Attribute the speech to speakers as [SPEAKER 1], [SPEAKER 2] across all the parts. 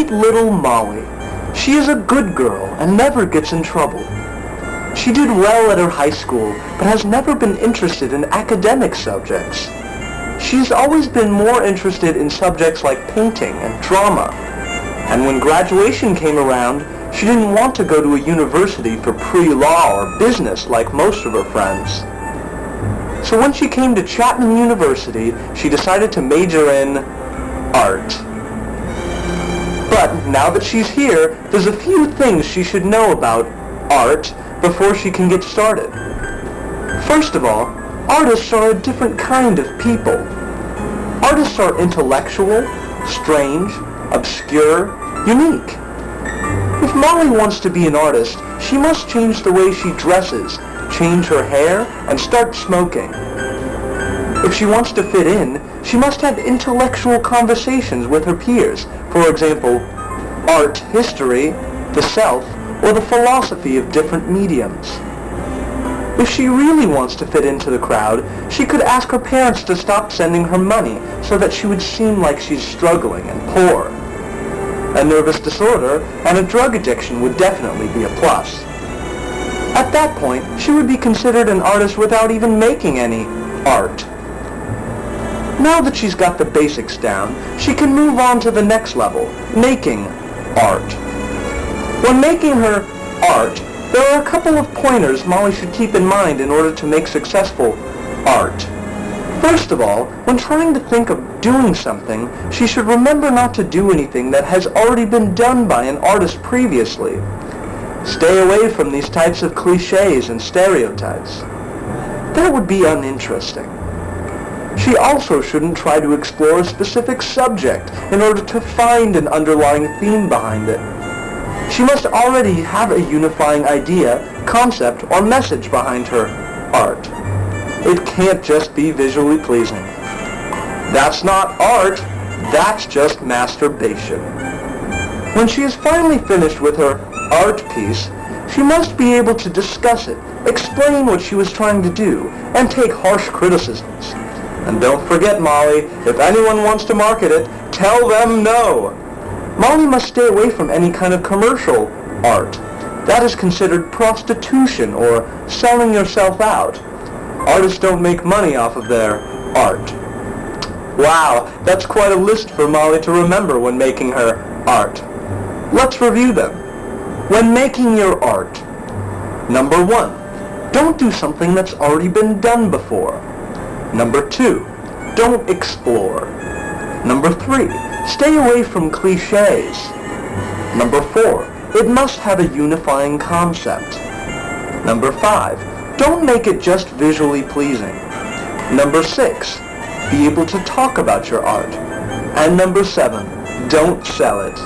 [SPEAKER 1] Meet little Molly. She is a good girl and never gets in trouble. She did well at her high school, but has never been interested in academic subjects. She's always been more interested in subjects like painting and drama. And when graduation came around, she didn't want to go to a university for pre-law or business like most of her friends. So when she came to Chapman University, she decided to major in art. But now that she's here, there's a few things she should know about art before she can get started. First of all, artists are a different kind of people. Artists are intellectual, strange, obscure, unique. If Molly wants to be an artist, she must change the way she dresses, change her hair, and start smoking. If she wants to fit in, she must have intellectual conversations with her peers, for example, art history, the self, or the philosophy of different mediums. If she really wants to fit into the crowd, she could ask her parents to stop sending her money so that she would seem like she's struggling and poor. A nervous disorder and a drug addiction would definitely be a plus. At that point, she would be considered an artist without even making any art. Now that she's got the basics down, she can move on to the next level, making art. When making her art, there are a couple of pointers Molly should keep in mind in order to make successful art. First of all, when trying to think of doing something, she should remember not to do anything that has already been done by an artist previously. Stay away from these types of cliches and stereotypes. That would be uninteresting. She also shouldn't try to explore a specific subject in order to find an underlying theme behind it. She must already have a unifying idea, concept, or message behind her art. It can't just be visually pleasing. That's not art, that's just masturbation. When she is finally finished with her art piece, she must be able to discuss it, explain what she was trying to do, and take harsh criticisms. And don't forget, Molly, if anyone wants to market it, tell them no. Molly must stay away from any kind of commercial art. That is considered prostitution or selling yourself out. Artists don't make money off of their art. Wow, that's quite a list for Molly to remember when making her art. Let's review them. When making your art, number 1, don't do something that's already been done before. Number 2, don't explore. Number 3, stay away from cliches. Number 4, it must have a unifying concept. Number 5, don't make it just visually pleasing. Number 6, be able to talk about your art. And number 7, don't sell it.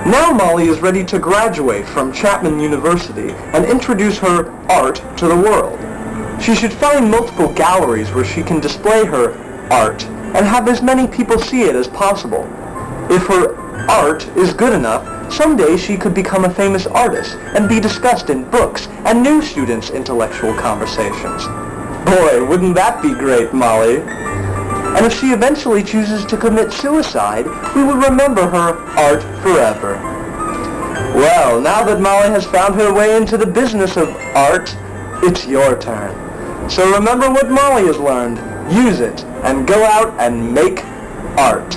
[SPEAKER 1] Now Molly is ready to graduate from Chapman University and introduce her art to the world. She should find multiple galleries where she can display her art and have as many people see it as possible. If her art is good enough, someday she could become a famous artist and be discussed in books and new students' intellectual conversations. Boy, wouldn't that be great, Molly? And if she eventually chooses to commit suicide, we will remember her art forever. Well, now that Molly has found her way into the business of art, it's your turn. So remember what Molly has learned, use it, and go out and make art.